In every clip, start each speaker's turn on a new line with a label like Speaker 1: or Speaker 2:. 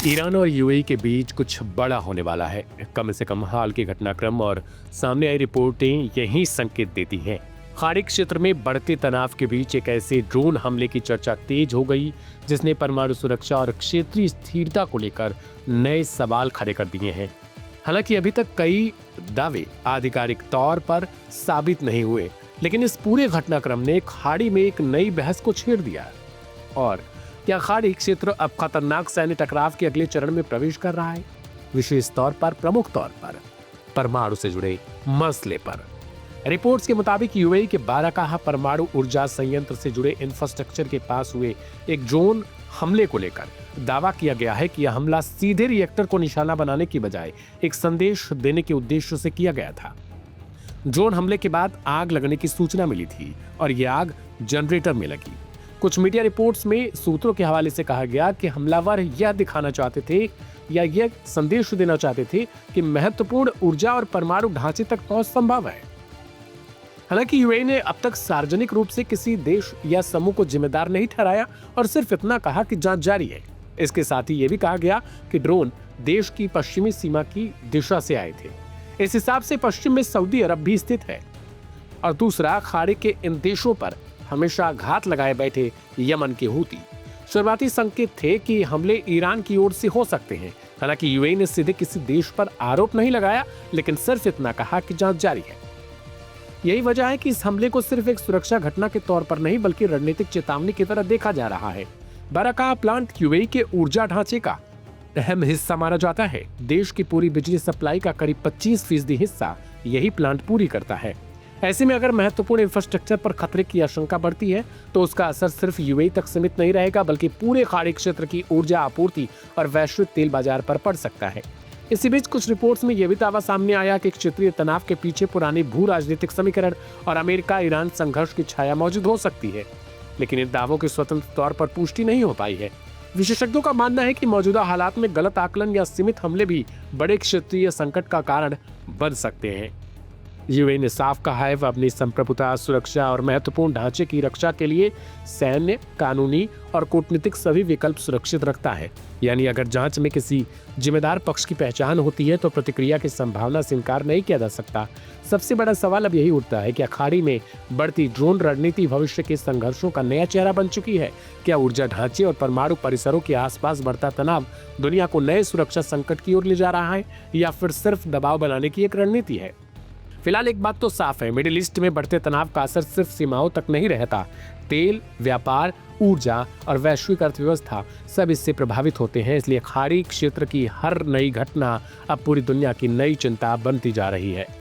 Speaker 1: Iran और UAE के बीच कुछ बड़ा होने वाला है। कम से कम हाल के घटनाक्रम और सामने आई रिपोर्टें यही संकेत देती हैं। खाड़ी क्षेत्र में बढ़ते तनाव के बीच एक ऐसे ड्रोन हमले की चर्चा तेज हो गई जिसने परमाणु सुरक्षा और क्षेत्रीय स्थिरता को लेकर नए सवाल खड़े कर दिए हैं। हालांकि अभी तक कई दावे आधिकारिक तौर पर साबित नहीं हुए, लेकिन इस पूरे घटनाक्रम ने खाड़ी में एक नई बहस को छेड़ दिया। और क्या खाड़ी क्षेत्र अब खतरनाक सैन्य टकराव के अगले चरण में प्रवेश कर रहा है, विशेष तौर पर प्रमुख तौर पर परमाणु से जुड़े मसले पर। रिपोर्ट्स के मुताबिक यूएई के बाराकाहा परमाणु ऊर्जा संयंत्र से जुड़े इंफ्रास्ट्रक्चर के पास हुए एक ड्रोन हमले को लेकर दावा किया गया है कि यह हमला सीधे रिएक्टर को निशाना बनाने की बजाय एक संदेश देने के उद्देश्य से किया गया था। ड्रोन हमले के बाद आग लगने की सूचना मिली थी और यह आग जनरेटर में लगी। कुछ मीडिया रिपोर्ट्स में सूत्रों के हवाले से कहा गया कि हमलावर यह दिखाना चाहते थे या यह संदेश देना चाहते थे कि महत्वपूर्ण ऊर्जा और परमाणु ढांचे तक पहुंच संभव है। हालांकि यूएई ने अब तक सार्वजनिक रूप से किसी देश या समूह को जिम्मेदार नहीं ठहराया और सिर्फ इतना कहा कि जांच जारी है। इसके साथ ही यह भी कहा गया कि ड्रोन देश की पश्चिमी सीमा की दिशा से आए थे। इस हिसाब से पश्चिम में सऊदी अरब भी स्थित है और दूसरा खाड़ी के इन देशों पर हमेशा घात लगाए बैठे यमन के हूती। शुरुआती संकेत थे कि हमले ईरान की ओर से हो सकते हैं। हालांकि यूएई ने सीधे किसी देश पर आरोप नहीं लगाया, लेकिन सिर्फ इतना कहा कि जांच जारी है। यही वजह है कि इस हमले को सिर्फ एक सुरक्षा घटना के तौर पर नहीं बल्कि रणनीतिक चेतावनी की तरह देखा जा रहा है। बाराकाहा प्लांट यूएई के ऊर्जा ढांचे का अहम हिस्सा माना जाता है। देश की पूरी बिजली सप्लाई का करीब 25% हिस्सा यही प्लांट पूरी करता है। ऐसे में अगर महत्वपूर्ण इंफ्रास्ट्रक्चर पर खतरे की आशंका बढ़ती है तो उसका असर सिर्फ यूएई तक सीमित नहीं रहेगा बल्कि पूरे खाड़ी क्षेत्र की ऊर्जा आपूर्ति और वैश्विक तेल बाजार पर पड़ सकता है। इसी बीच कुछ रिपोर्ट्स में यह भी दावा सामने आया कि क्षेत्रीय तनाव के पीछे पुरानी भू राजनीतिक समीकरण और अमेरिका ईरान संघर्ष की छाया मौजूद हो सकती है, लेकिन इन दावों की स्वतंत्र तौर पर पुष्टि नहीं हो पाई है। विशेषज्ञों का मानना है कि मौजूदा हालात में गलत आकलन या सीमित हमले भी बड़े क्षेत्रीय संकट का कारण बन सकते हैं। यूएई ने साफ कहा है वह अपनी संप्रभुता, सुरक्षा और महत्वपूर्ण ढांचे की रक्षा के लिए सैन्य, कानूनी और कूटनीतिक सभी विकल्प सुरक्षित रखता है। यानी अगर जांच में किसी जिम्मेदार पक्ष की पहचान होती है तो प्रतिक्रिया की संभावना से इनकार नहीं किया जा सकता। सबसे बड़ा सवाल अब यही उठता है कि खाड़ी में बढ़ती ड्रोन रणनीति भविष्य के संघर्षों का नया चेहरा बन चुकी है। क्या ऊर्जा ढांचे और परमाणु परिसरों के आसपास बढ़ता तनाव दुनिया को नए सुरक्षा संकट की ओर ले जा रहा है या फिर सिर्फ दबाव बनाने की एक रणनीति है? फिलहाल एक बात तो साफ है, मिडिल ईस्ट में बढ़ते तनाव का असर सिर्फ सीमाओं तक नहीं रहता। तेल, व्यापार, ऊर्जा और वैश्विक अर्थव्यवस्था सब इससे प्रभावित होते हैं। इसलिए खाड़ी क्षेत्र की हर नई घटना अब पूरी दुनिया की नई चिंता बनती जा रही है।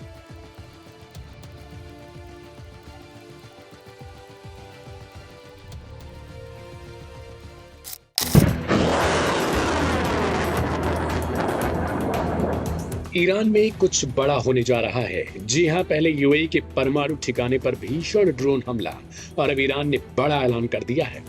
Speaker 1: ईरान में कुछ बड़ा होने जा रहा है। जी हां, पहले यूएई के परमाणु ठिकाने पर भीषण ड्रोन हमला और अब ईरान ने बड़ा ऐलान कर दिया है।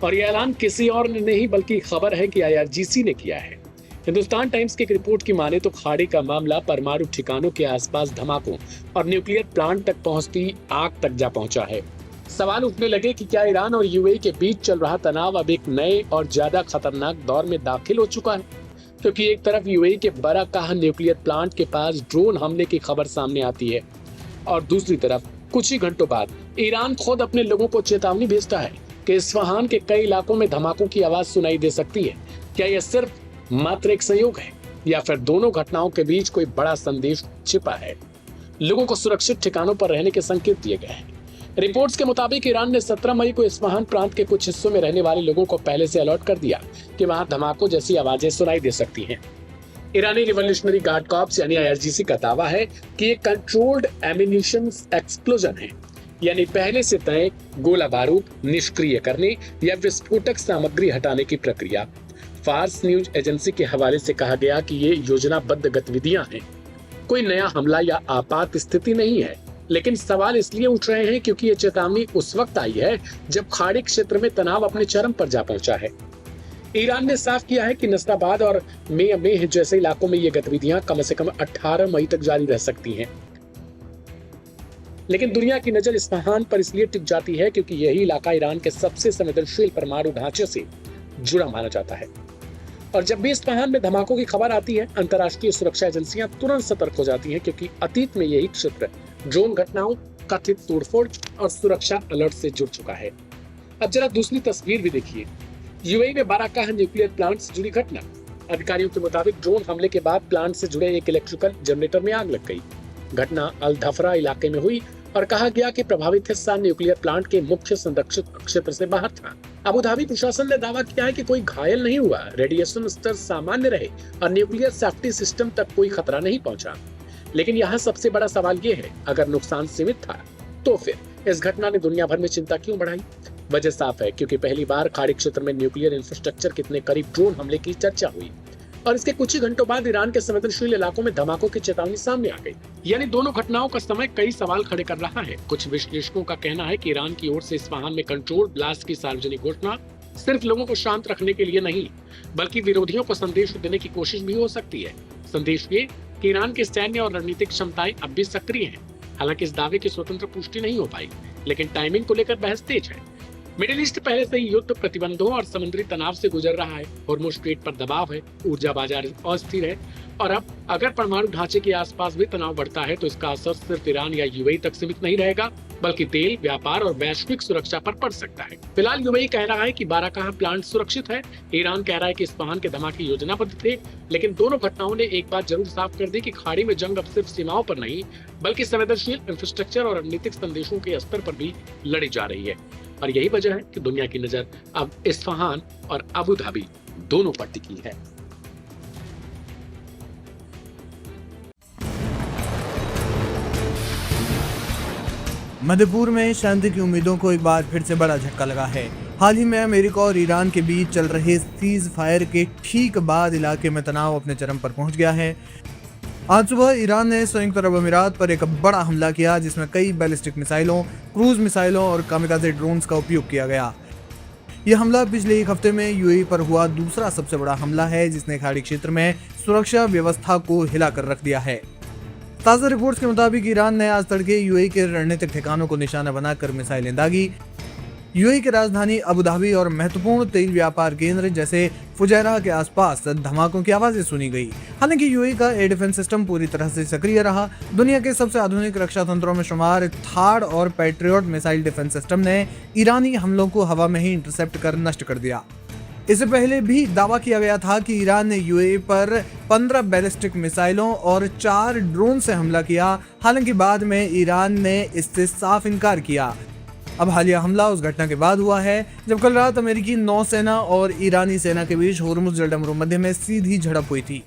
Speaker 1: और यह ऐलान किसी और ने नहीं बल्कि खबर है कि आईआरजीसी ने किया है। हिंदुस्तान टाइम्स की एक रिपोर्ट की माने तो खाड़ी का मामला परमाणु ठिकानों के आसपास धमाकों और न्यूक्लियर प्लांट तक पहुंचती आग तक जा पहुंचा है। सवाल उठने लगे कि क्या ईरान और यूएई के बीच चल रहा तनाव अब एक नए और ज्यादा खतरनाक दौर में दाखिल हो चुका है, क्योंकि एक तरफ यूएई के बाराकाहा न्यूक्लियर प्लांट के पास ड्रोन हमले की खबर सामने आती है और दूसरी तरफ कुछ ही घंटों बाद ईरान खुद अपने लोगों को चेतावनी भेजता है कि इस्फहान के कई इलाकों में धमाकों की आवाज सुनाई दे सकती है। क्या यह सिर्फ मात्र एक संयोग है या फिर दोनों घटनाओं के बीच कोई बड़ा संदेश छिपा है? लोगों को सुरक्षित ठिकानों पर रहने के संकेत दिए गए हैं। रिपोर्ट्स के मुताबिक ईरान ने 17 मई को इस्फहान प्रांत के कुछ हिस्सों में रहने वाले लोगों को पहले से अलर्ट कर दिया कि वहां धमाकों जैसी आवाजें सुनाई दे सकती हैं। ईरानी रिवॉल्यूशनरी गार्ड कॉर्प्स यानी आईआरजीसी का दावा है कि ये कंट्रोल्ड एमिनिशन एक्सप्लोजन है, यानी पहले से तय गोला बारूद निष्क्रिय करने या विस्फोटक सामग्री हटाने की प्रक्रिया। फार्स न्यूज एजेंसी के हवाले से कहा गया कि ये योजनाबद्ध गतिविधियां हैं, कोई नया हमला या आपात स्थिति नहीं है। लेकिन सवाल इसलिए उठ रहे हैं क्योंकि ये चेतावनी उस वक्त आई है जब खाड़ी क्षेत्र में तनाव अपने चरम पर जा पहुंचा है। ईरान ने साफ किया है कि नस्राबाद और मेह जैसे इलाकों में ये गतिविधियां कम से कम 18 मई तक जारी रह सकती हैं। लेकिन दुनिया की नजर इस्फहान पर इसलिए टिक जाती है क्योंकि यही इलाका ईरान के सबसे संवेदनशील परमाणु ढांचे से जुड़ा माना जाता है
Speaker 2: और जब भी इस्फहान में धमाकों की खबर आती है, अंतर्राष्ट्रीय सुरक्षा एजेंसियां तुरंत सतर्क हो जाती हैं, क्योंकि अतीत में यही क्षेत्र ड्रोन घटनाओं, कथित तोड़फोड़ और सुरक्षा अलर्ट से जुड़ चुका है। अब जरा दूसरी तस्वीर भी देखिए। यूएई में बाराकाह न्यूक्लियर प्लांट से जुड़ी घटना। अधिकारियों के मुताबिक ड्रोन हमले के बाद प्लांट से जुड़े एक इलेक्ट्रिकल जनरेटर में आग लग गई। घटना अल धफरा इलाके में हुई और कहा गया कि प्रभावित हिस्सा न्यूक्लियर प्लांट के मुख्य संरक्षित क्षेत्र से बाहर था। अबू धाबी प्रशासन ने दावा किया है कि कोई घायल नहीं हुआ, रेडिएशन स्तर सामान्य रहे और न्यूक्लियर सेफ्टी सिस्टम तक कोई खतरा नहीं पहुंचा। लेकिन यहाँ सबसे बड़ा सवाल ये है, अगर नुकसान सीमित था तो फिर इस घटना ने दुनिया भर में चिंता क्यों बढ़ाई? वजह साफ है, क्योंकि पहली बार खाड़ी क्षेत्र में न्यूक्लियर इंफ्रास्ट्रक्चर कितने करीब ड्रोन हमले की चर्चा हुई और इसके कुछ ही घंटों बाद ईरान के संवेदनशील इलाकों में धमाकों की चेतावनी सामने आ गई। यानी दोनों घटनाओं का समय कई सवाल खड़े कर रहा है। कुछ विश्लेषकों का कहना है कि ईरान की ओर से इस्फहान में कंट्रोल ब्लास्ट की सार्वजनिक घोषणा सिर्फ लोगों को शांत रखने के लिए नहीं, बल्कि विरोधियों को संदेश देने की कोशिश भी हो सकती है। संदेश ये कि ईरान की सैन्य और रणनीतिक क्षमताएं अब भी सक्रिय हैं। हालांकि इस दावे की स्वतंत्र पुष्टि नहीं हो पाई, लेकिन टाइमिंग को लेकर बहस तेज है। मिडिल ईस्ट पहले से ही युद्ध, प्रतिबंधों और समुद्री तनाव से गुजर रहा है। होर्मुज स्ट्रेट पर दबाव है, ऊर्जा बाजार अस्थिर है और अब अगर परमाणु ढांचे के आसपास भी तनाव बढ़ता है तो इसका असर सिर्फ ईरान या यूएई तक सीमित नहीं रहेगा, बल्कि तेल, व्यापार और वैश्विक सुरक्षा पर पड़ सकता है। फिलहाल यूएई कह रहा है कि बाराकाह प्लांट सुरक्षित है। ईरान कह रहा है कि इस्फहान के धमाके योजनाबद्ध थे, लेकिन दोनों घटनाओं ने एक बात जरूर साफ कर दी कि खाड़ी में जंग अब सिर्फ सीमाओं पर नहीं, बल्कि संवेदनशील इंफ्रास्ट्रक्चर और रणनीतिक संदेशों के स्तर पर भी लड़ी जा रही है। और यही वजह है कि दुनिया की नजर अब इस्फहान और अबू धाबी दोनों पर टिकी है।
Speaker 3: मध्यपूर्व में शांति की उम्मीदों को एक बार फिर से बड़ा झटका लगा है। हाल ही में अमेरिका और ईरान के बीच चल रहे सीज फायर के ठीक बाद इलाके में तनाव अपने चरम पर पहुंच गया है। आज सुबह ईरान ने संयुक्त अरब अमीरात पर एक बड़ा हमला किया, जिसमें कई बैलिस्टिक मिसाइलों, क्रूज मिसाइलों और कामिकाज़े ड्रोन्स का उपयोग किया गया। यह हमला पिछले एक हफ्ते में यूएई पर हुआ दूसरा सबसे बड़ा हमला है, जिसने खाड़ी क्षेत्र में सुरक्षा व्यवस्था को हिलाकर रख दिया है। ताज़ा रिपोर्ट्स के मुताबिक ईरान ने आज तड़के यूएई के रणनीतिक ठिकानों को निशाना बनाकर मिसाइलें दागी। यूएई की राजधानी अबू धाबी और महत्वपूर्ण तेल व्यापार केंद्र जैसे फुजैरा के आसपास धमाकों की आवाजें सुनी गई। हालांकि यूएई का एयर डिफेंस सिस्टम पूरी तरह से सक्रिय रहा। दुनिया के सबसे आधुनिक रक्षा तंत्रों में शुमार थाड और पैट्रियट मिसाइल डिफेंस सिस्टम ने ईरानी हमलों को हवा में ही इंटरसेप्ट कर नष्ट कर दिया। इससे पहले भी दावा किया गया था कि ईरान ने यूएई पर 15 बैलिस्टिक मिसाइलों और 4 ड्रोन से हमला किया। हालांकि बाद में ईरान ने इससे साफ इनकार किया। अब हालिया हमला उस घटना के बाद हुआ है जब कल रात अमेरिकी नौसेना और ईरानी सेना के बीच होर्मुज जलडमरू मध्य में सीधी झड़प हुई थी।